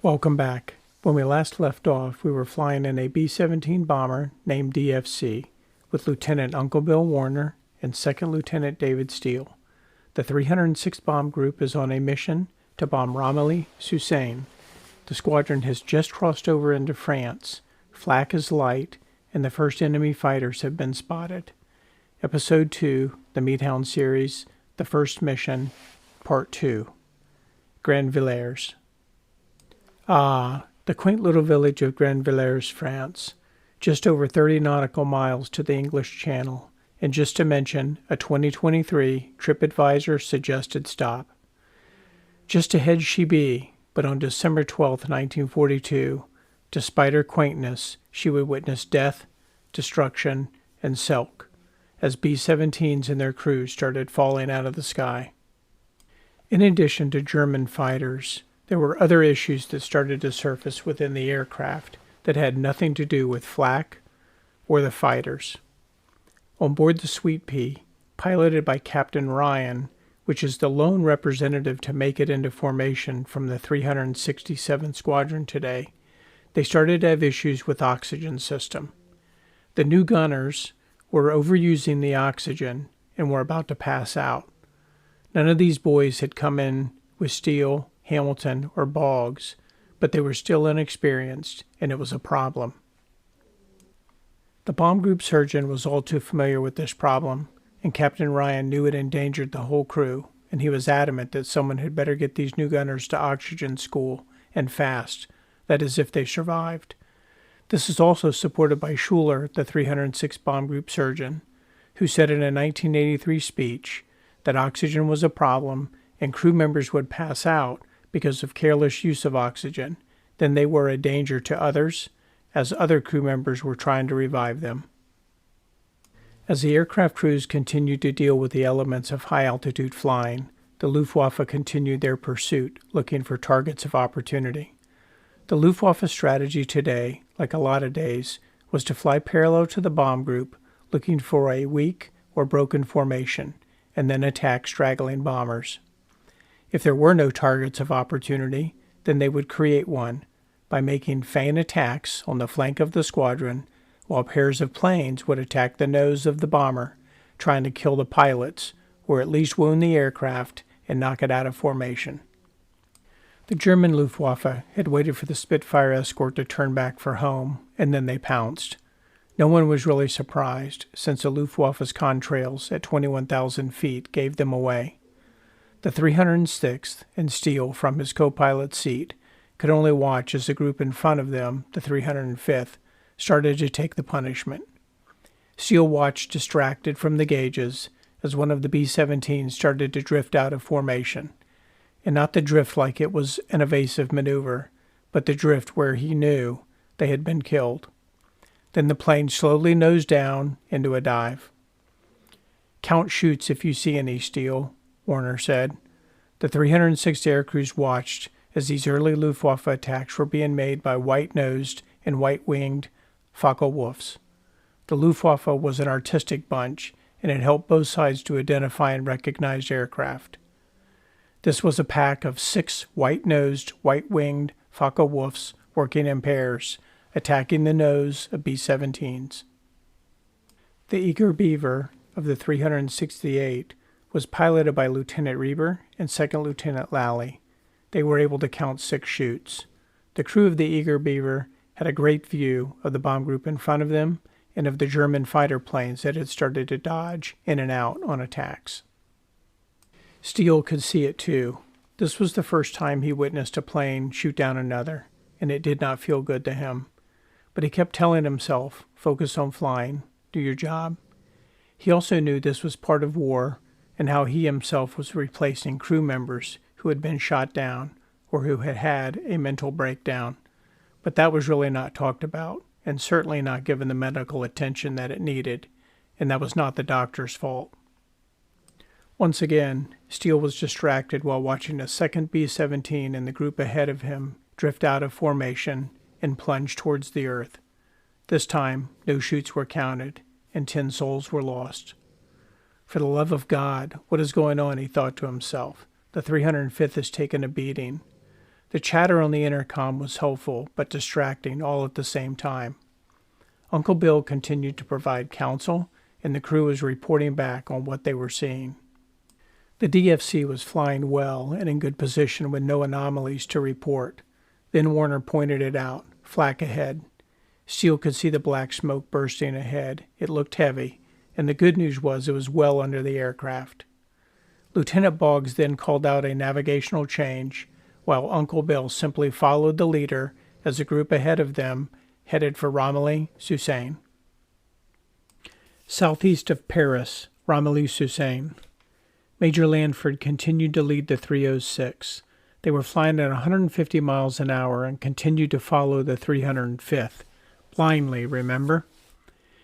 Welcome back. When we last left off, we were flying in a B-17 bomber named DFC with Lieutenant Uncle Bill Warner and Second Lieutenant David Steele. The 306th Bomb Group is on a mission to bomb Romilly-sur-Seine. The squadron has just crossed over into France. Flak is light, and the first enemy fighters have been spotted. Episode 2, the Meat Hound series, The First Mission, Part 2. Grandvillers. The quaint little village of Grandvillers, France, just over 30 nautical miles to the English Channel, and just to mention a 2023 TripAdvisor suggested stop. Just ahead she be, but on December 12, 1942, despite her quaintness, she would witness death, destruction, and silk, as B-17s and their crews started falling out of the sky. In addition to German fighters, there were other issues that started to surface within the aircraft that had nothing to do with flak or the fighters. On board the Sweet Pea, piloted by Captain Ryan, which is the lone representative to make it into formation from the 367th Squadron today, they started to have issues with oxygen system. The new gunners were overusing the oxygen and were about to pass out. None of these boys had come in with Steele, Hamilton, or Boggs, but they were still inexperienced, and it was a problem. The bomb group surgeon was all too familiar with this problem, and Captain Ryan knew it endangered the whole crew, and he was adamant that someone had better get these new gunners to oxygen school, and fast, that is if they survived. This is also supported by Schuler, the 306th Bomb Group surgeon, who said in a 1983 speech that oxygen was a problem and crew members would pass out because of careless use of oxygen, then they were a danger to others, as other crew members were trying to revive them. As the aircraft crews continued to deal with the elements of high-altitude flying, the Luftwaffe continued their pursuit, looking for targets of opportunity. The Luftwaffe strategy today, like a lot of days, was to fly parallel to the bomb group, looking for a weak or broken formation, and then attack straggling bombers. If there were no targets of opportunity, then they would create one by making feint attacks on the flank of the squadron, while pairs of planes would attack the nose of the bomber, trying to kill the pilots, or at least wound the aircraft and knock it out of formation. The German Luftwaffe had waited for the Spitfire escort to turn back for home, and then they pounced. No one was really surprised, since the Luftwaffe's contrails at 21,000 feet gave them away. The 306th, and Steele from his co-pilot's seat, could only watch as the group in front of them, the 305th, started to take the punishment. Steele watched distracted from the gauges as one of the B-17s started to drift out of formation, and not the drift like it was an evasive maneuver, but the drift where he knew they had been killed. Then the plane slowly nosed down into a dive. "Count chutes if you see any, Steele," Warner said. The 306th air crews watched as these early Luftwaffe attacks were being made by white-nosed and white-winged Focke-Wulfs. The Luftwaffe was an artistic bunch, and it helped both sides to identify and recognize aircraft. This was a pack of 6 white-nosed, white-winged Focke-Wulfs working in pairs, attacking the nose of B-17s. The Eager Beaver of the 368 was piloted by Lieutenant Reber and Second Lieutenant Lally. They were able to count 6 chutes. The crew of the Eager Beaver had a great view of the bomb group in front of them and of the German fighter planes that had started to dodge in and out on attacks. Steele could see it too. This was the first time he witnessed a plane shoot down another, and it did not feel good to him. But he kept telling himself, focus on flying, do your job. He also knew this was part of war, and how he himself was replacing crew members who had been shot down or who had had a mental breakdown. But that was really not talked about, and certainly not given the medical attention that it needed, and that was not the doctor's fault. Once again, Steele was distracted while watching a second B-17 in the group ahead of him drift out of formation and plunge towards the earth. This time, no chutes were counted, and 10 souls were lost. For the love of God, what is going on, he thought to himself. The 305th has taken a beating. The chatter on the intercom was helpful but distracting all at the same time. Uncle Bill continued to provide counsel, and the crew was reporting back on what they were seeing. The DFC was flying well and in good position with no anomalies to report. Then Warner pointed it out, flak ahead. Steele could see the black smoke bursting ahead. It looked heavy, and the good news was it was well under the aircraft. Lieutenant Boggs then called out a navigational change, while Uncle Bill simply followed the leader as the group ahead of them headed for Romilly-sur-Seine. Southeast of Paris, Romilly-sur-Seine. Major Lanford continued to lead the 306. They were flying at 150 miles an hour and continued to follow the 305th. Blindly, remember?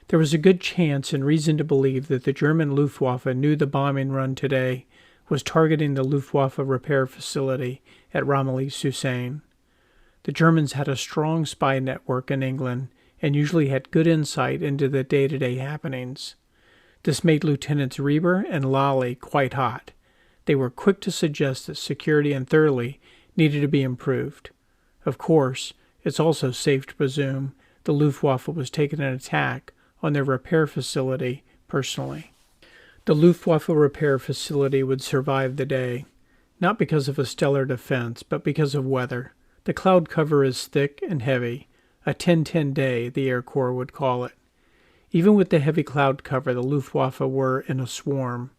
There was a good chance and reason to believe that the German Luftwaffe knew the bombing run today was targeting the Luftwaffe repair facility at Romilly-sur-Seine. The Germans had a strong spy network in England and usually had good insight into the day-to-day happenings. This made Lieutenants Reber and Lally quite hot. They were quick to suggest that security in Thurley needed to be improved. Of course, it's also safe to presume the Luftwaffe was taking an attack on their repair facility personally. The Luftwaffe repair facility would survive the day, not because of a stellar defense, but because of weather. The cloud cover is thick and heavy, a 10-10 day, the Air Corps would call it. Even with the heavy cloud cover, the Luftwaffe were in a swarm.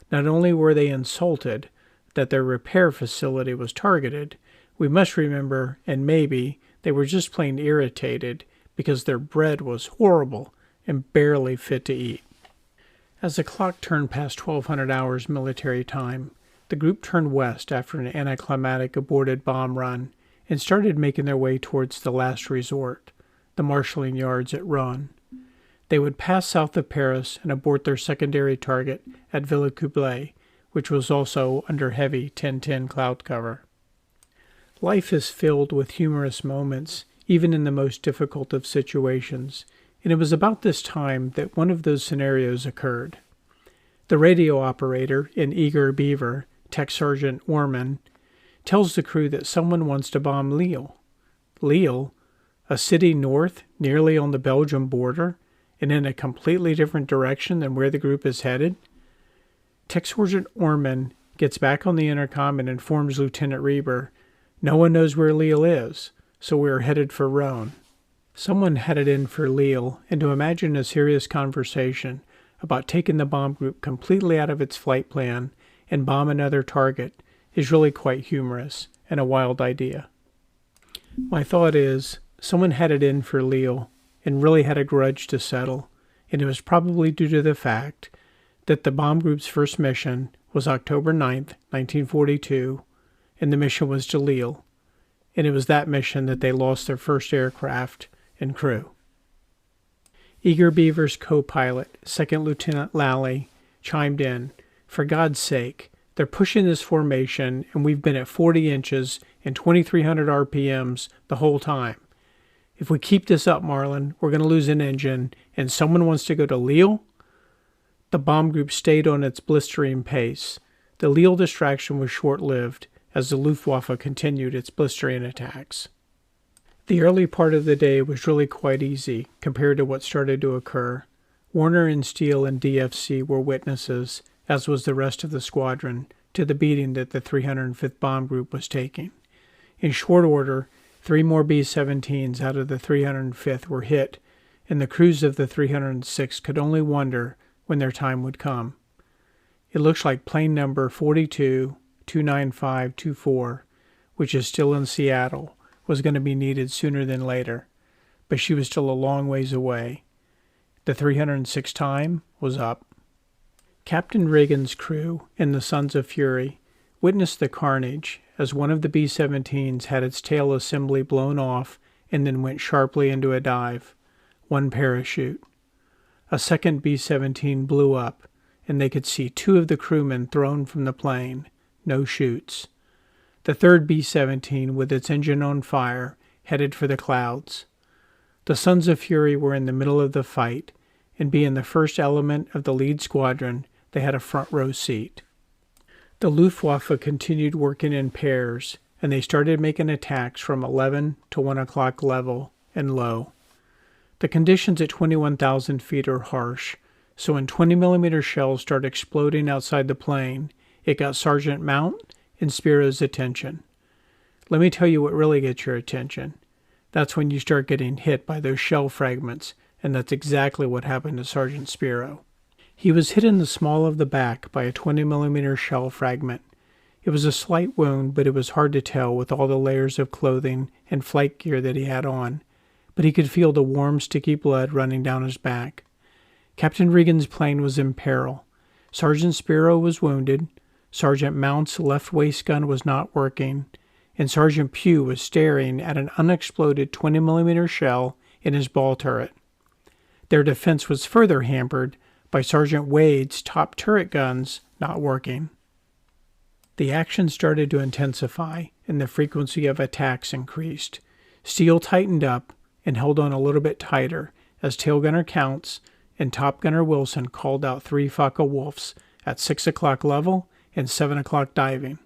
Not only were they insulted that their repair facility was targeted, we must remember, and maybe, they were just plain irritated because their bread was horrible and barely fit to eat. As the clock turned past 1200 hours military time, the group turned west after an anticlimactic aborted bomb run and started making their way towards the last resort, the marshalling yards at Rouen. They would pass south of Paris and abort their secondary target at Villers-Coublay, which was also under heavy 10-10 cloud cover. Life is filled with humorous moments, even in the most difficult of situations, and it was about this time that one of those scenarios occurred. The radio operator in Eager Beaver, Tech Sergeant Orman, tells the crew that someone wants to bomb Lille. Lille, a city north, nearly on the Belgium border, and in a completely different direction than where the group is headed? Tech Sergeant Orman gets back on the intercom and informs Lieutenant Reber, "No one knows where Lille is, so we are headed for Rouen." Someone had it in for Lille, and to imagine a serious conversation about taking the bomb group completely out of its flight plan and bomb another target is really quite humorous and a wild idea. My thought is, someone had it in for Lille and really had a grudge to settle, and it was probably due to the fact that the bomb group's first mission was October 9th, 1942, and the mission was to Lille, and it was that mission that they lost their first aircraft and crew. Eager Beaver's co-pilot, Second Lieutenant Lally, chimed in, "For God's sake, they're pushing this formation, and we've been at 40 inches and 2,300 RPMs the whole time. If we keep this up, Marlin, we're going to lose an engine, and someone wants to go to Lille?" The bomb group stayed on its blistering pace. The Lille distraction was short-lived, as the Luftwaffe continued its blistering attacks. The early part of the day was really quite easy compared to what started to occur. Warner and Steele and DFC were witnesses, as was the rest of the squadron, to the beating that the 305th Bomb Group was taking. In short order, 3 more B-17s out of the 305th were hit, and the crews of the 306 could only wonder when their time would come. It looks like plane number 42-29524, which is still in Seattle, was going to be needed sooner than later, but she was still a long ways away. The 306 time was up. Captain Reagan's crew and the Sons of Fury witnessed the carnage as one of the B-17s had its tail assembly blown off and then went sharply into a dive. One parachute. A second B-17 blew up, and they could see 2 of the crewmen thrown from the plane. No chutes. The third B-17, with its engine on fire, headed for the clouds. The Sons of Fury were in the middle of the fight, and being the first element of the lead squadron, they had a front row seat. The Luftwaffe continued working in pairs, and they started making attacks from 11 to 1 o'clock level and low. The conditions at 21,000 feet are harsh, so when 20mm shells start exploding outside the plane, it got Sergeant Mount and Spiro's attention. Let me tell you what really gets your attention. That's when you start getting hit by those shell fragments, and that's exactly what happened to Sergeant Spiro. He was hit in the small of the back by a 20mm shell fragment. It was a slight wound, but it was hard to tell with all the layers of clothing and flight gear that he had on, but he could feel the warm, sticky blood running down his back. Captain Regan's plane was in peril. Sergeant Spiro was wounded, Sergeant Mount's left waist gun was not working, and Sergeant Pugh was staring at an unexploded 20mm shell in his ball turret. Their defense was further hampered by Sergeant Wade's top turret guns not working. The action started to intensify, and the frequency of attacks increased. Steele tightened up and held on a little bit tighter as Tail Gunner Counts and Top Gunner Wilson called out 3 Focke-Wulfs at 6 o'clock level and 7 o'clock diving.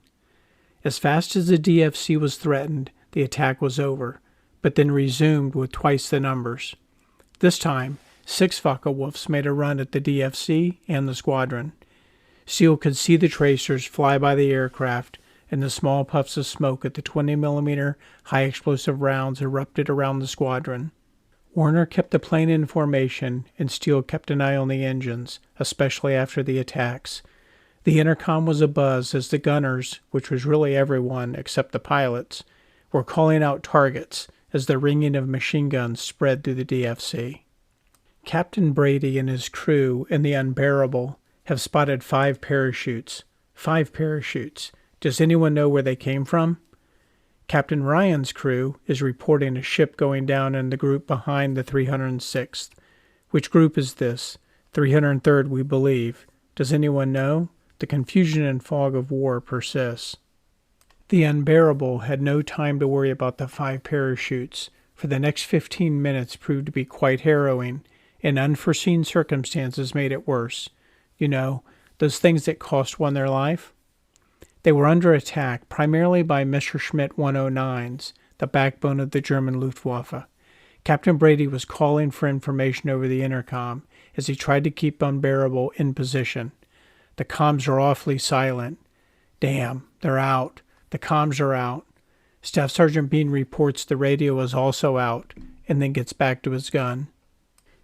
As fast as the DFC was threatened, the attack was over, but then resumed with twice the numbers. This time, 6 Focke-Wulfs made a run at the DFC and the squadron. Steele could see the tracers fly by the aircraft, and the small puffs of smoke at the 20mm high-explosive rounds erupted around the squadron. Warner kept the plane in formation, and Steele kept an eye on the engines, especially after the attacks. The intercom was abuzz as the gunners, which was really everyone except the pilots, were calling out targets as the ringing of machine guns spread through the DFC. Captain Brady and his crew in the Unbearable have spotted 5 parachutes. 5 parachutes. Does anyone know where they came from? Captain Ryan's crew is reporting a ship going down in the group behind the 306th. Which group is this? 303rd, we believe. Does anyone know? The confusion and fog of war persists. The Unbearable had no time to worry about the 5 parachutes, for the next 15 minutes proved to be quite harrowing, and unforeseen circumstances made it worse. You know, those things that cost one their life? They were under attack primarily by Messerschmitt 109s, the backbone of the German Luftwaffe. Captain Brady was calling for information over the intercom as he tried to keep Unbearable in position. The comms are awfully silent. Damn, they're out. The comms are out. Staff Sergeant Bean reports the radio is also out, and then gets back to his gun.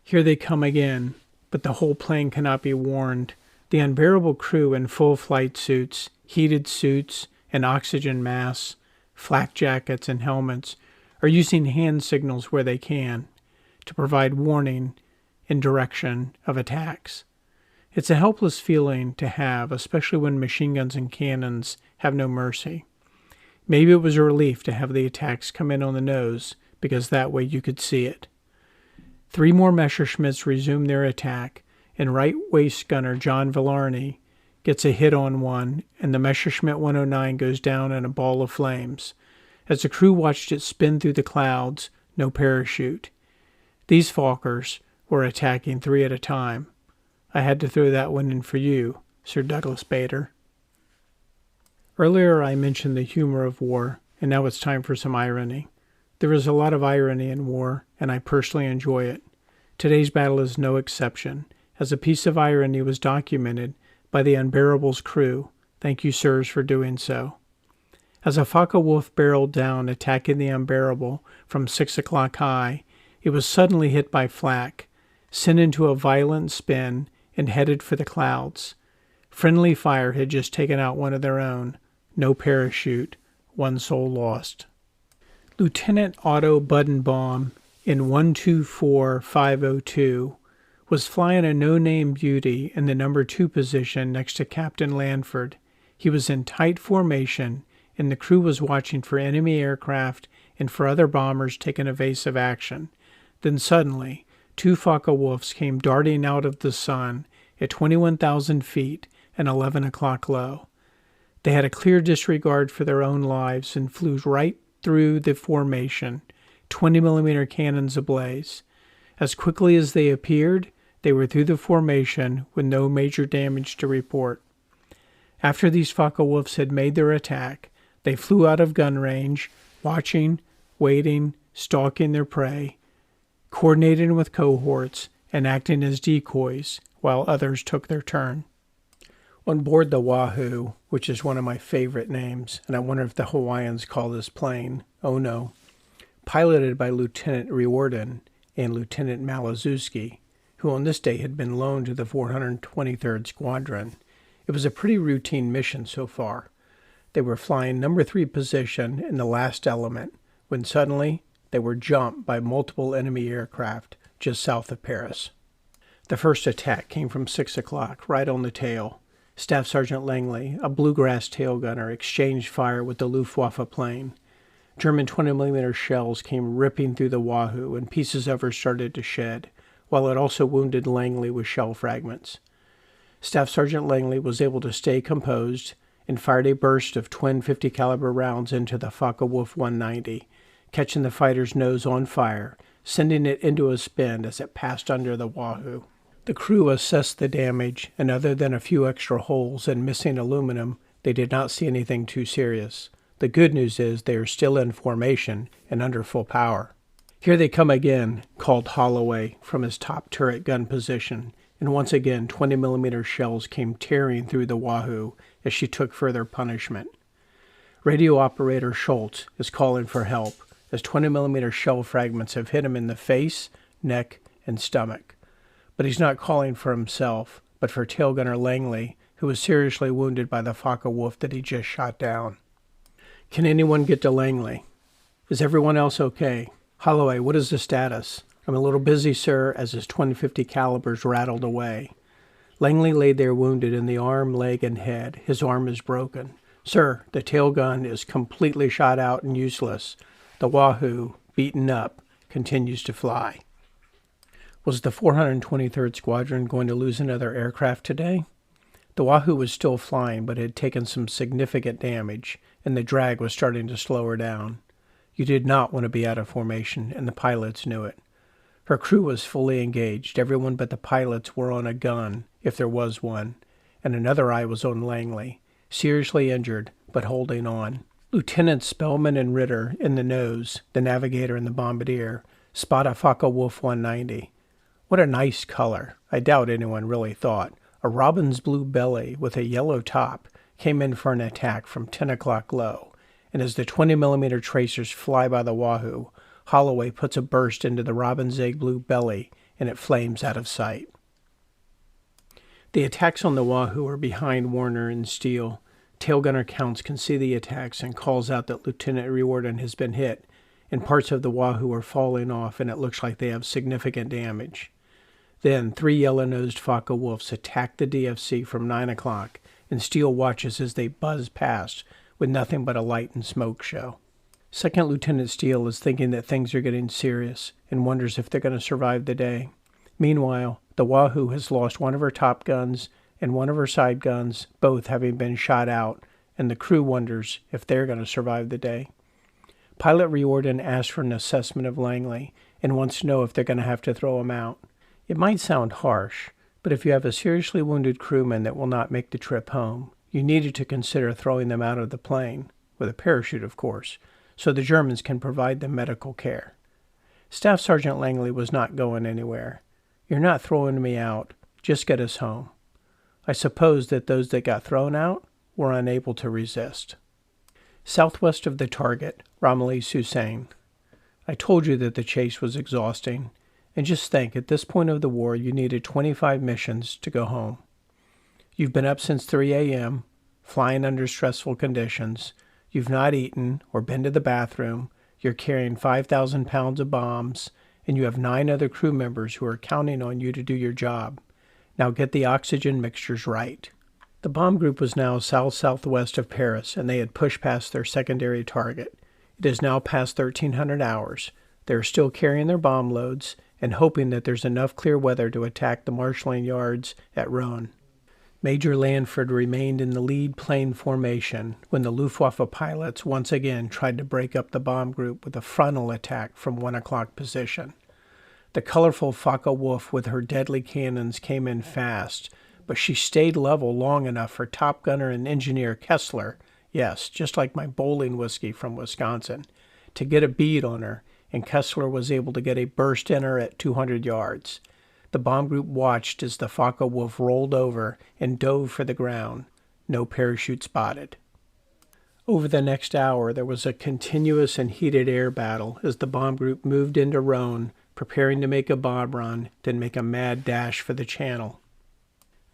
Here they come again, but the whole plane cannot be warned. The Unbearable crew in full flight suits, heated suits, and oxygen masks, flak jackets, and helmets are using hand signals where they can to provide warning and direction of attacks. It's a helpless feeling to have, especially when machine guns and cannons have no mercy. Maybe it was a relief to have the attacks come in on the nose, because that way you could see it. 3 more Messerschmitts resume their attack, and right waist gunner John Villarney gets a hit on one, and the Messerschmitt 109 goes down in a ball of flames. As the crew watched it spin through the clouds, no parachute. These Fokkers were attacking 3 at a time. I had to throw that one in for you, Sir Douglas Bader. Earlier I mentioned the humor of war, and now it's time for some irony. There is a lot of irony in war, and I personally enjoy it. Today's battle is no exception, as a piece of irony was documented by the Unbearable's crew. Thank you, sirs, for doing so. As a Focke-Wulf barreled down, attacking the Unbearable from 6 o'clock high, it was suddenly hit by flak, sent into a violent spin, and headed for the clouds. Friendly fire had just taken out one of their own. No parachute. 1 soul lost. Lieutenant Otto Buddenbaum in 124502 was flying a no-name beauty in the number 2 position next to Captain Lanford. He was in tight formation, and the crew was watching for enemy aircraft and for other bombers taking evasive action. Then suddenly, 2 Focke-Wulfs came darting out of the sun at 21,000 feet and 11 o'clock low. They had a clear disregard for their own lives and flew right through the formation, 20mm cannons ablaze. As quickly as they appeared, they were through the formation with no major damage to report. After these Focke-Wulfs had made their attack, They flew out of gun range, watching, waiting, stalking their prey, coordinating with cohorts, and acting as decoys while others took their turn. On board the Wahoo, which is one of my favorite names, and I wonder if the Hawaiians call this plane Ono, piloted by Lieutenant Riordan and Lieutenant Malazewski, who on this day had been loaned to the 423rd Squadron. It was a pretty routine mission so far. They were flying number 3 position in the last element when suddenly they were jumped by multiple enemy aircraft just south of Paris. The first attack came from 6 o'clock, right on the tail. Staff Sergeant Langley, a bluegrass tail gunner, exchanged fire with the Luftwaffe plane. German 20mm shells came ripping through the Wahoo, and pieces of her started to shed, while it also wounded Langley with shell fragments. Staff Sergeant Langley was able to stay composed and fired a burst of twin 50 caliber rounds into the Focke-Wulf 190, catching the fighter's nose on fire, sending it into a spin as it passed under the Wahoo. The crew assessed the damage, and other than a few extra holes and missing aluminum, they did not see anything too serious. The good news is they are still in formation and under full power. "Here they come again," called Holloway from his top turret gun position, and once again 20mm shells came tearing through the Wahoo as she took further punishment. Radio operator Schultz is calling for help, as 20mm shell fragments have hit him in the face, neck, and stomach. But he's not calling for himself, but for tail gunner Langley, who was seriously wounded by the Focke-Wulf that he just shot down. "Can anyone get to Langley? Is everyone else okay? Holloway, what is the status?" "I'm a little busy, sir," as his 2050 calibers rattled away. Langley lay there wounded in the arm, leg, and head. His arm is broken. "Sir, the tail gun is completely shot out and useless. The Wahoo, beaten up, continues to fly." Was the 423rd Squadron going to lose another aircraft today? The Wahoo was still flying, but had taken some significant damage, and the drag was starting to slow her down. You did not want to be out of formation, and the pilots knew it. Her crew was fully engaged. Everyone but the pilots were on a gun, if there was one, and another eye was on Langley, seriously injured, but holding on. Lieutenants Spellman and Ritter in the nose, the navigator and the bombardier, spot a Focke-Wulf 190. What a nice color. I doubt anyone really thought. A robin's blue belly with a yellow top came in for an attack from 10 o'clock low, and as the 20mm tracers fly by the Wahoo, Holloway puts a burst into the robin's egg blue belly, and it flames out of sight. The attacks on the Wahoo are behind Warner and Steele. Tail gunner Counts can see the attacks and calls out that Lieutenant Riordan has been hit, and parts of the Wahoo are falling off, and it looks like they have significant damage. Then 3 yellow-nosed Focke-Wulfs attack the DFC from 9 o'clock, and Steele watches as they buzz past with nothing but a light and smoke show. Second Lieutenant Steele is thinking that things are getting serious and wonders if they're going to survive the day. Meanwhile, the Wahoo has lost one of her top guns and one of her side guns, both having been shot out, and the crew wonders if they're going to survive the day. Pilot Riordan asks for an assessment of Langley and wants to know if they're going to have to throw him out. It might sound harsh, but if you have a seriously wounded crewman that will not make the trip home, you needed to consider throwing them out of the plane, with a parachute of course, so the Germans can provide them medical care. Staff Sergeant Langley was not going anywhere. "You're not throwing me out, just get us home." I suppose that those that got thrown out were unable to resist. Southwest of the target, Romilly-sur-Seine. I told you that the chase was exhausting. And just think, at this point of the war, you needed 25 missions to go home. You've been up since 3 a.m., flying under stressful conditions. You've not eaten or been to the bathroom. You're carrying 5,000 pounds of bombs, and you have 9 other crew members who are counting on you to do your job. Now get the oxygen mixtures right. The bomb group was now south-southwest of Paris, and they had pushed past their secondary target. It is now past 1,300 hours. They are still carrying their bomb loads and hoping that there's enough clear weather to attack the marshalling yards at Rhone. Major Lanford remained in the lead plane formation when the Luftwaffe pilots once again tried to break up the bomb group with a frontal attack from 1 o'clock position. The colorful Focke-Wulf with her deadly cannons came in fast, but she stayed level long enough for top gunner and engineer Kessler, yes, just like my bowling whiskey from Wisconsin, to get a bead on her, and Kessler was able to get a burst in her at 200 yards. The bomb group watched as the Focke-Wulf rolled over and dove for the ground. No parachute spotted. Over the next hour, there was a continuous and heated air battle as the bomb group moved into Rhone, preparing to make a bomb run, then make a mad dash for the channel.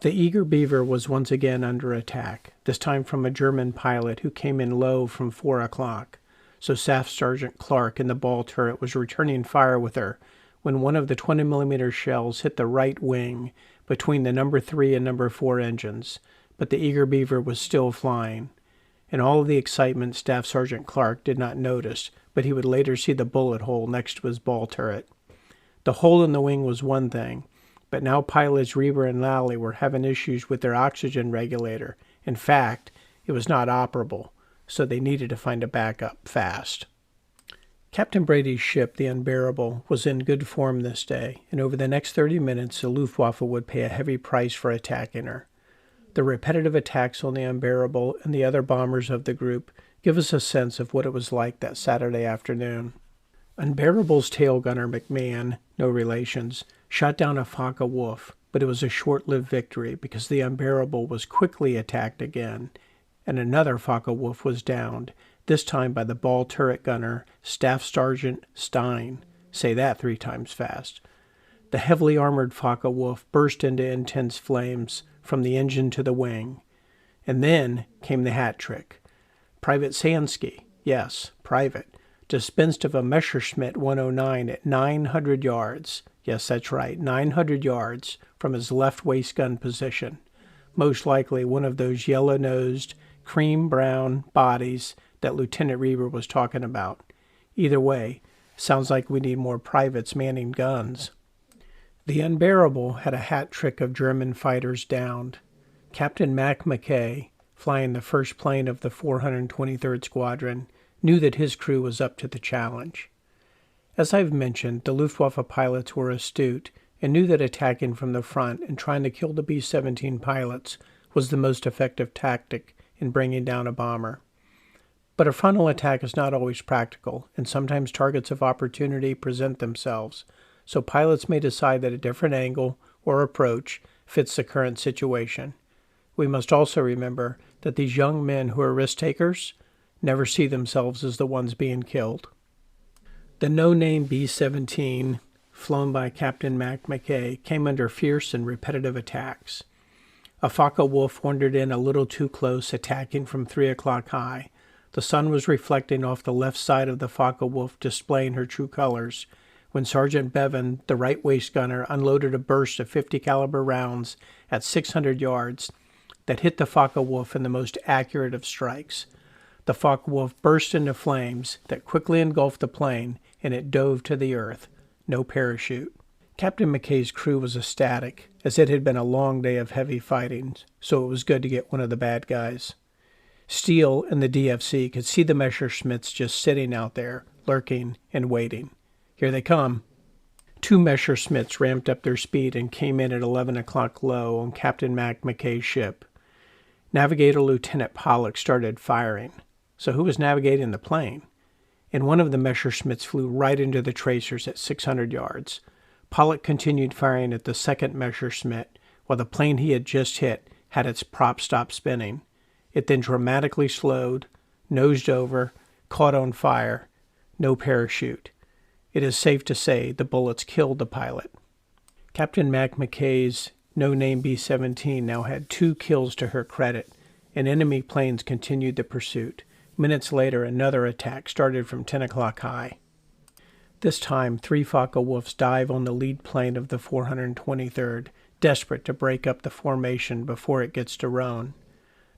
The Eager Beaver was once again under attack, this time from a German pilot who came in low from 4 o'clock. So Staff Sergeant Clark in the ball turret was returning fire with her when one of the 20mm shells hit the right wing between the number 3 and number 4 engines, but the Eager Beaver was still flying. In all of the excitement, Staff Sergeant Clark did not notice, but he would later see the bullet hole next to his ball turret. The hole in the wing was one thing, but now pilots Reber and Lally were having issues with their oxygen regulator. In fact, it was not operable, so they needed to find a backup fast. Captain Brady's ship, the Unbearable, was in good form this day, and over the next 30 minutes the Luftwaffe would pay a heavy price for attacking her. The repetitive attacks on the Unbearable and the other bombers of the group give us a sense of what it was like that Saturday afternoon. Unbearable's tail gunner McMahon, no relations, shot down a Focke-Wulf, but it was a short-lived victory because the Unbearable was quickly attacked again, and another Focke-Wulf was downed, this time by the ball turret gunner Staff Sergeant Stein. Say that 3 times fast. The heavily armored Focke-Wulf burst into intense flames from the engine to the wing. And then came the hat trick. Private Sansky, yes, private, dispensed of a Messerschmitt 109 at 900 yards. Yes, that's right, 900 yards from his left waist gun position. Most likely one of those yellow-nosed, cream-brown bodies that Lieutenant Reber was talking about. Either way, sounds like we need more privates manning guns. The Unbearable had a hat trick of German fighters downed. Captain Mac Mackay, flying the first plane of the 423rd Squadron, knew that his crew was up to the challenge. As I've mentioned, the Luftwaffe pilots were astute and knew that attacking from the front and trying to kill the B-17 pilots was the most effective tactic in bringing down a bomber. But a frontal attack is not always practical, and sometimes targets of opportunity present themselves, so pilots may decide that a different angle or approach fits the current situation. We must also remember that these young men who are risk takers never see themselves as the ones being killed. The no-name B-17, flown by Captain Mac Mackay, came under fierce and repetitive attacks. A Focke-Wulf wandered in a little too close, attacking from 3 o'clock high. The sun was reflecting off the left side of the Focke-Wulf, displaying her true colors, when Sergeant Bevan, the right waist gunner, unloaded a burst of 50 caliber rounds at 600 yards that hit the Focke-Wulf in the most accurate of strikes. The Focke-Wulf burst into flames that quickly engulfed the plane, and it dove to the earth. No parachute. Captain Mackay's crew was ecstatic, as it had been a long day of heavy fighting, so it was good to get one of the bad guys. Steele and the DFC could see the Messerschmitts just sitting out there, lurking and waiting. Here they come. 2 Messerschmitts ramped up their speed and came in at 11 o'clock low on Captain Mac Mackay's ship. Navigator Lieutenant Pollock started firing. So who was navigating the plane? And one of the Messerschmitts flew right into the tracers at 600 yards. Pollock continued firing at the second Messerschmitt, while the plane he had just hit had its prop stop spinning. It then dramatically slowed, nosed over, caught on fire. No parachute. It is safe to say the bullets killed the pilot. Captain Mac Mackay's no-name B-17 now had 2 kills to her credit, and enemy planes continued the pursuit. Minutes later, another attack started from 10 o'clock high. This time, 3 Focke-Wulfs dive on the lead plane of the 423rd, desperate to break up the formation before it gets to Rhone.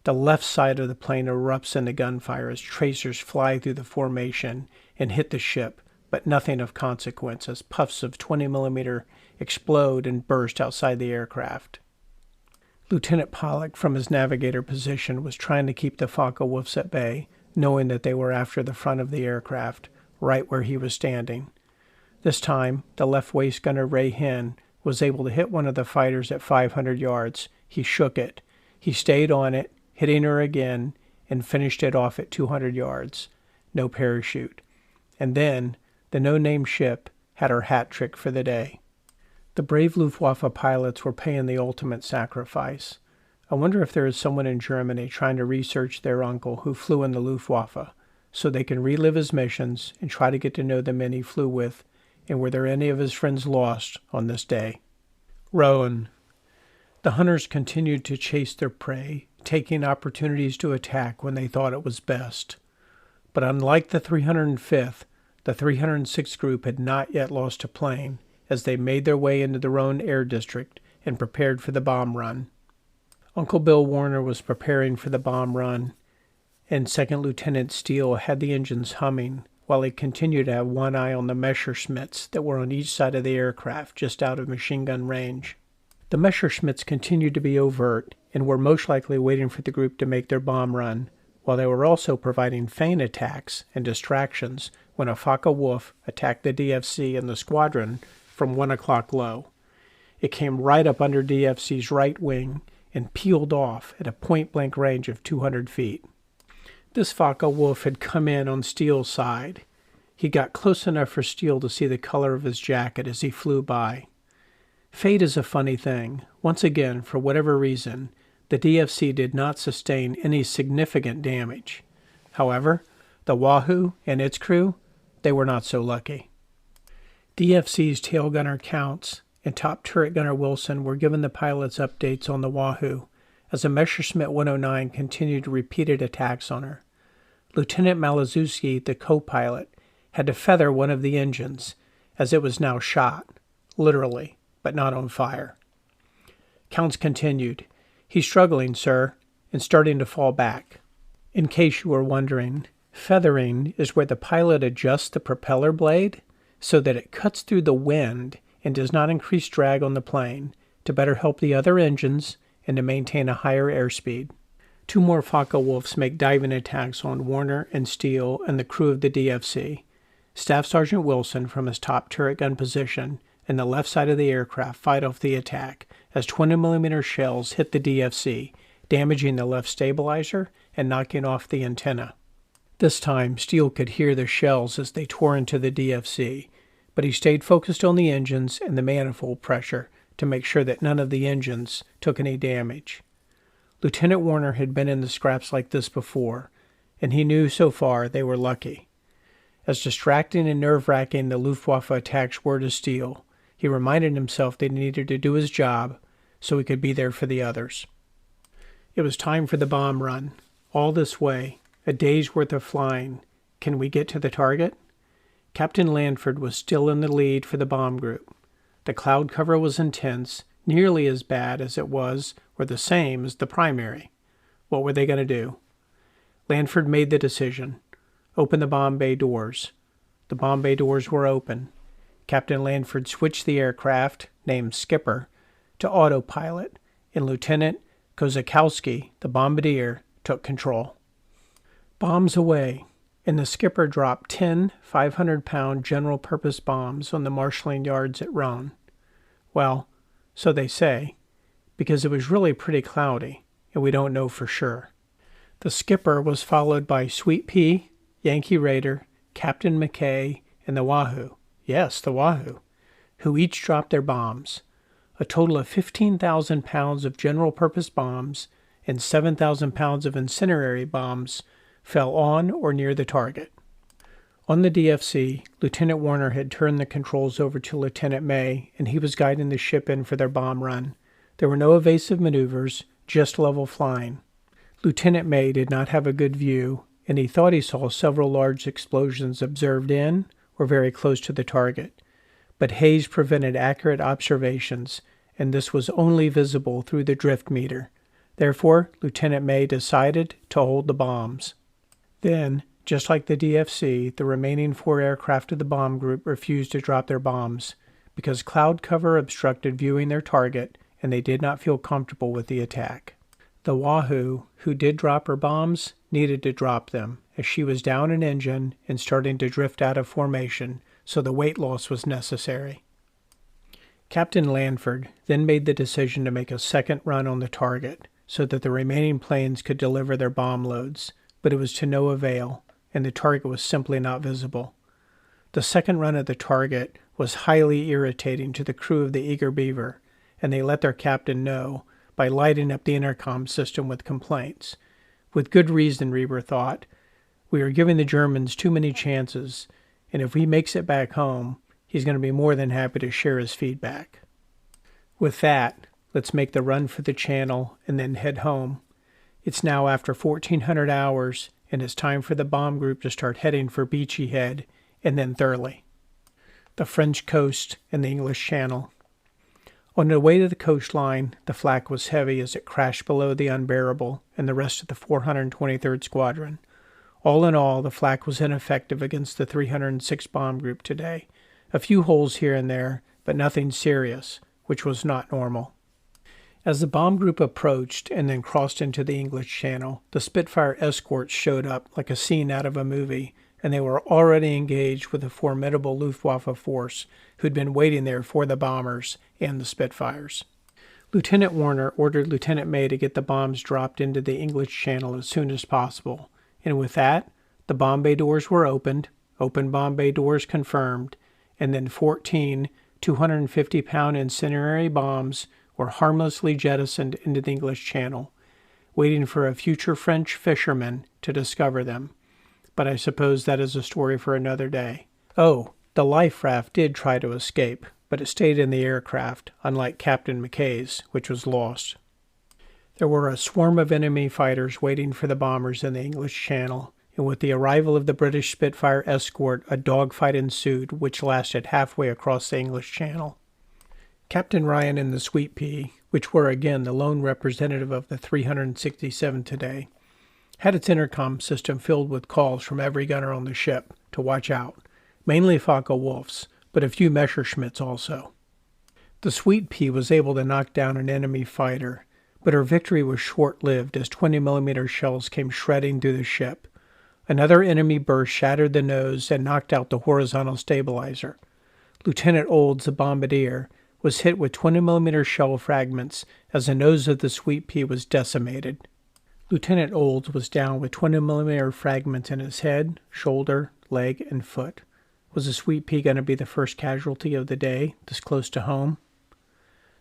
The left side of the plane erupts into gunfire as tracers fly through the formation and hit the ship, but nothing of consequence as puffs of 20mm explode and burst outside the aircraft. Lieutenant Pollock, from his navigator position, was trying to keep the Focke-Wulfs at bay, knowing that they were after the front of the aircraft, right where he was standing. This time, the left waist gunner Ray Hinn was able to hit one of the fighters at 500 yards. He shook it. He stayed on it, hitting her again, and finished it off at 200 yards. No parachute. And then, the no-name ship had her hat trick for the day. The brave Luftwaffe pilots were paying the ultimate sacrifice. I wonder if there is someone in Germany trying to research their uncle who flew in the Luftwaffe, so they can relive his missions and try to get to know the men he flew with, and were there any of his friends lost on this day. Rowan. The hunters continued to chase their prey, taking opportunities to attack when they thought it was best. But unlike the 305th, the 306th Group had not yet lost a plane as they made their way into the Rhone Air District and prepared for the bomb run. Uncle Bill Warner was preparing for the bomb run, and Second Lieutenant Steele had the engines humming while he continued to have one eye on the Messerschmitts that were on each side of the aircraft just out of machine gun range. The Messerschmitts continued to be overt and were most likely waiting for the group to make their bomb run, while they were also providing feint attacks and distractions when a Focke-Wulf attacked the DFC and the squadron from 1 o'clock low. It came right up under DFC's right wing and peeled off at a point-blank range of 200 feet. This Focke-Wulf had come in on Steele's side. He got close enough for Steele to see the color of his jacket as he flew by. Fate is a funny thing. Once again, for whatever reason, the DFC did not sustain any significant damage. However, the Wahoo and its crew, they were not so lucky. DFC's tail gunner Counts and top turret gunner Wilson were given the pilots updates on the Wahoo as a Messerschmitt 109 continued repeated attacks on her. Lieutenant Malazewski, the co-pilot, had to feather one of the engines as it was now shot, literally, but not on fire. Counts continued, "He's struggling, sir, and starting to fall back." In case you were wondering, feathering is where the pilot adjusts the propeller blade so that it cuts through the wind and does not increase drag on the plane to better help the other engines and to maintain a higher airspeed. 2 more Focke-Wulfs make diving attacks on Warner and Steele and the crew of the DFC. Staff Sergeant Wilson from his top turret gun position and the left side of the aircraft fight off the attack as 20mm shells hit the DFC, damaging the left stabilizer and knocking off the antenna. This time, Steele could hear the shells as they tore into the DFC, but he stayed focused on the engines and the manifold pressure to make sure that none of the engines took any damage. Lieutenant Warner had been in the scraps like this before, and he knew so far they were lucky. As distracting and nerve-wracking the Luftwaffe attacks were to Steele, he reminded himself that he needed to do his job so he could be there for the others. It was time for the bomb run. All this way, a day's worth of flying. Can we get to the target? Captain Lanford was still in the lead for the bomb group. The cloud cover was intense, nearly as bad as it was, or the same as the primary. What were they going to do? Lanford made the decision. Open the bomb bay doors. The bomb bay doors were open. Captain Lanford switched the aircraft, named Skipper, to autopilot, and Lieutenant Kozakowski, the bombardier, took control. Bombs away, and the skipper dropped 10 500-pound general-purpose bombs on the marshalling yards at Rhone. Well, so they say, because it was really pretty cloudy, and we don't know for sure. The skipper was followed by Sweet Pea, Yankee Raider, Captain McKay, and the Wahoo. Yes, the Wahoo, who each dropped their bombs. A total of 15,000 pounds of general-purpose bombs and 7,000 pounds of incendiary bombs fell on or near the target. On the DFC, Lieutenant Warner had turned the controls over to Lieutenant May, and he was guiding the ship in for their bomb run. There were no evasive maneuvers, just level flying. Lieutenant May did not have a good view, and he thought he saw several large explosions observed in or very close to the target. But haze prevented accurate observations, and this was only visible through the drift meter. Therefore, Lieutenant May decided to hold the bombs. Then, just like the DFC, the remaining 4 aircraft of the bomb group refused to drop their bombs because cloud cover obstructed viewing their target and they did not feel comfortable with the attack. The Wahoo, who did drop her bombs, needed to drop them as she was down an engine and starting to drift out of formation, so the weight loss was necessary. Captain Lanford then made the decision to make a second run on the target, so that the remaining planes could deliver their bomb loads, but it was to no avail, and the target was simply not visible. The second run at the target was highly irritating to the crew of the Eager Beaver, and they let their captain know by lighting up the intercom system with complaints. With good reason, Reber thought. We are giving the Germans too many chances, and if he makes it back home, he's going to be more than happy to share his feedback. With that, let's make the run for the Channel and then head home. It's now after 1,400 hours, and it's time for the bomb group to start heading for Beachy Head and then Thurley, the French coast and the English Channel. On the way to the coastline, the flak was heavy as it crashed below the Unbearable and the rest of the 423rd Squadron. All in all, the flak was ineffective against the 306 bomb group today. A few holes here and there, but nothing serious, which was not normal. As the bomb group approached and then crossed into the English Channel, the Spitfire escorts showed up like a scene out of a movie, and they were already engaged with a formidable Luftwaffe force who'd been waiting there for the bombers and the Spitfires. Lieutenant Warner ordered Lieutenant May to get the bombs dropped into the English Channel as soon as possible, and with that, the bomb bay doors were opened, open bomb bay doors confirmed, and then 14 250-pound incendiary bombs were harmlessly jettisoned into the English Channel, waiting for a future French fisherman to discover them. But I suppose that is a story for another day. Oh, the life raft did try to escape, but it stayed in the aircraft, unlike Captain McKay's, which was lost. There were a swarm of enemy fighters waiting for the bombers in the English Channel, and with the arrival of the British Spitfire escort, a dogfight ensued, which lasted halfway across the English Channel. Captain Ryan and the Sweet Pea, which were again the lone representative of the 367 today, had its intercom system filled with calls from every gunner on the ship to watch out, mainly Focke-Wulfs, but a few Messerschmitts also. The Sweet Pea was able to knock down an enemy fighter, but her victory was short-lived as 20mm shells came shredding through the ship. Another enemy burst shattered the nose and knocked out the horizontal stabilizer. Lieutenant Olds, the bombardier, was hit with 20mm shell fragments as the nose of the Sweet Pea was decimated. Lieutenant Olds was down with 20mm fragments in his head, shoulder, leg, and foot. Was the Sweet Pea going to be the first casualty of the day, this close to home?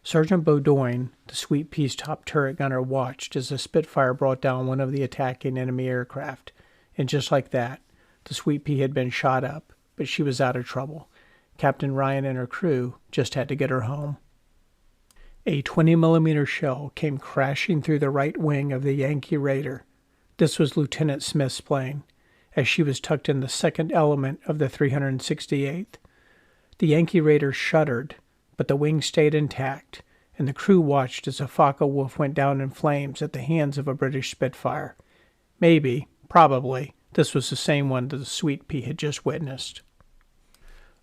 Sergeant Bowdoin, the Sweet Pea's top turret gunner, watched as the Spitfire brought down one of the attacking enemy aircraft, and just like that, the Sweet Pea had been shot up, but she was out of trouble. Captain Ryan and her crew just had to get her home. A 20mm shell came crashing through the right wing of the Yankee Raider. This was Lieutenant Smith's plane, as she was tucked in the second element of the 368th. The Yankee Raider shuddered, but the wing stayed intact, and the crew watched as a Focke-Wulf went down in flames at the hands of a British Spitfire. Probably, this was the same one that the Sweet Pea had just witnessed.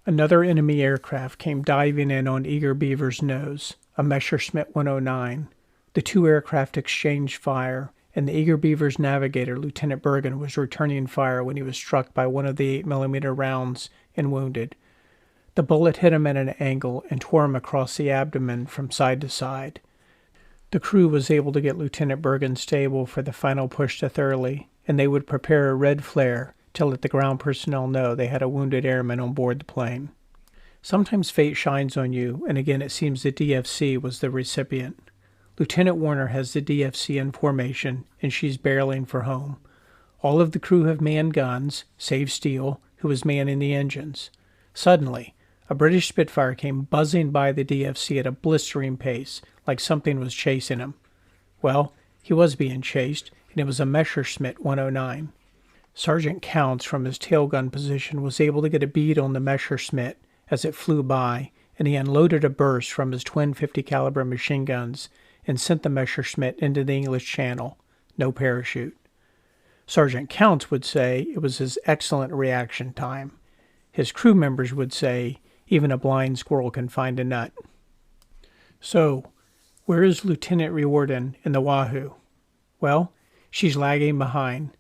Another enemy aircraft came diving in on Eager Beaver's nose, a Messerschmitt 109. The two aircraft exchanged fire, and the Eager Beaver's navigator, Lieutenant Bergen, was returning fire when he was struck by one of the 8mm rounds and wounded. The bullet hit him at an angle and tore him across the abdomen from side to side. The crew was able to get Lieutenant Bergen stable for the final push to Thurley, and they would prepare a red flare to let the ground personnel know they had a wounded airman on board the plane. Sometimes fate shines on you, and again it seems the DFC was the recipient. Lieutenant Warner has the DFC in formation, and she's barreling for home. All of the crew have manned guns, save Steele, who was manning the engines. Suddenly, a British Spitfire came buzzing by the DFC at a blistering pace, like something was chasing him. Well, he was being chased, and it was a Messerschmitt 109. Sergeant Counts, from his tail gun position, was able to get a bead on the Messerschmitt as it flew by, and he unloaded a burst from his twin 50-caliber machine guns and sent the Messerschmitt into the English Channel. No parachute. Sergeant Counts would say it was his excellent reaction time. His crew members would say even a blind squirrel can find a nut. So, where is Lieutenant Riordan in the Wahoo? Well, she's lagging behind.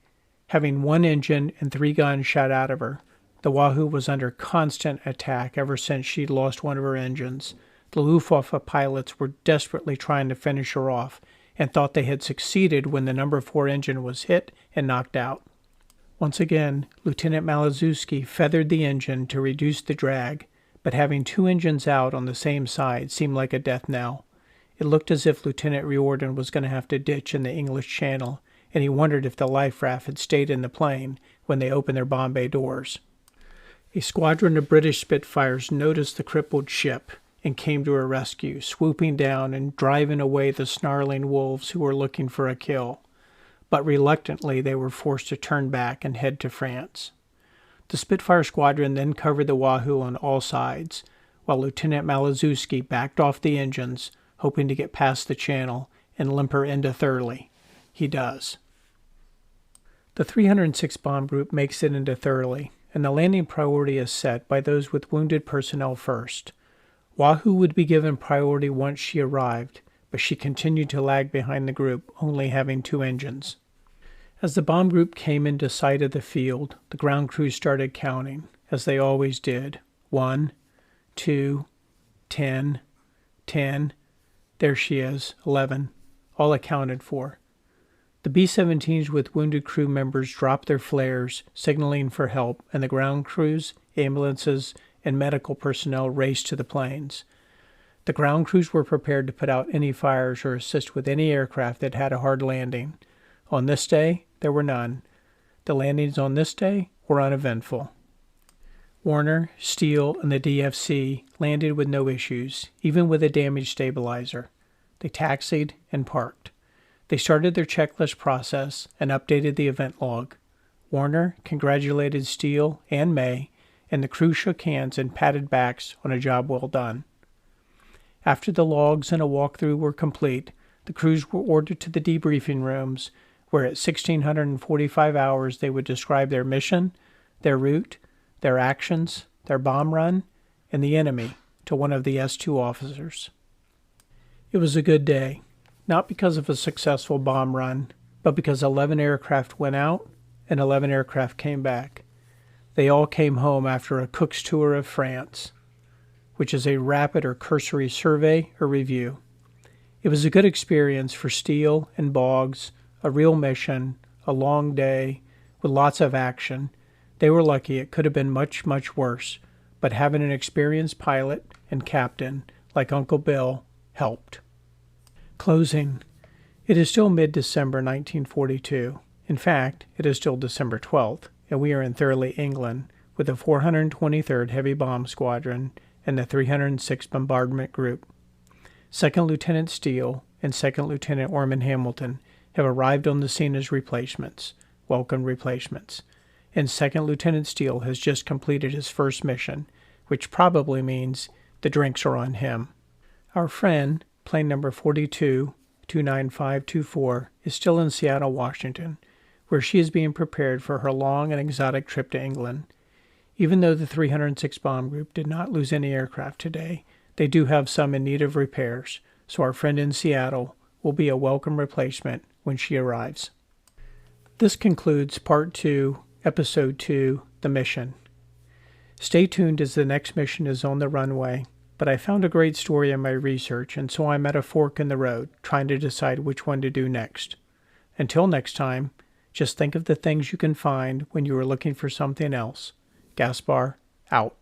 Having one engine and 3 guns shot out of her, the Wahoo was under constant attack ever since she'd lost one of her engines. The Luftwaffe pilots were desperately trying to finish her off, and thought they had succeeded when the No. 4 engine was hit and knocked out. Once again, Lieutenant Malazewski feathered the engine to reduce the drag, but having two engines out on the same side seemed like a death knell. It looked as if Lieutenant Riordan was going to have to ditch in the English Channel, and he wondered if the life raft had stayed in the plane when they opened their bomb bay doors. A squadron of British Spitfires noticed the crippled ship and came to her rescue, swooping down and driving away the snarling wolves who were looking for a kill. But reluctantly they were forced to turn back and head to France. The Spitfire squadron then covered the Wahoo on all sides, while Lieutenant Malazewski backed off the engines, hoping to get past the channel and limp her into Thurley. He does. The 306 Bomb Group makes it into Thurley, and the landing priority is set by those with wounded personnel first. Wahoo would be given priority once she arrived, but she continued to lag behind the group, only having two engines. As the bomb group came into sight of the field, the ground crews started counting, as they always did. 1, 2, 10, 10. There she is, 11, all accounted for. The B-17s with wounded crew members dropped their flares, signaling for help, and the ground crews, ambulances, and medical personnel raced to the planes. The ground crews were prepared to put out any fires or assist with any aircraft that had a hard landing. On this day, there were none. The landings on this day were uneventful. Warner, Steele, and the DFC landed with no issues, even with a damaged stabilizer. They taxied and parked. They started their checklist process and updated the event log. Warner congratulated Steele and May, and the crew shook hands and patted backs on a job well done. After the logs and a walkthrough were complete, the crews were ordered to the debriefing rooms, where at 1645 hours they would describe their mission, their route, their actions, their bomb run, and the enemy to one of the S2 officers. It was a good day, not because of a successful bomb run, but because 11 aircraft went out and 11 aircraft came back. They all came home after a cook's tour of France, which is a rapid or cursory survey or review. It was a good experience for Steele and Boggs, a real mission, a long day, with lots of action. They were lucky. It could have been much, much worse, but having an experienced pilot and captain like Uncle Bill helped. Closing. It is still mid-December 1942. In fact, it is still December 12th, and we are in Thurley, England, with the 423rd Heavy Bomb Squadron and the 306th Bombardment Group. Second Lieutenant Steele and Second Lieutenant Orman Hamilton have arrived on the scene as replacements, welcome replacements, and Second Lieutenant Steele has just completed his first mission, which probably means the drinks are on him. Our friend, plane number 42-29524, is still in Seattle, Washington, where she is being prepared for her long and exotic trip to England. Even though the 306 Bomb Group did not lose any aircraft today, they do have some in need of repairs, so our friend in Seattle will be a welcome replacement when she arrives. This concludes Part 2, Episode 2, The Mission. Stay tuned as the next mission is on the runway, but I found a great story in my research, and so I'm at a fork in the road, trying to decide which one to do next. Until next time, just think of the things you can find when you are looking for something else. Gaspar, out.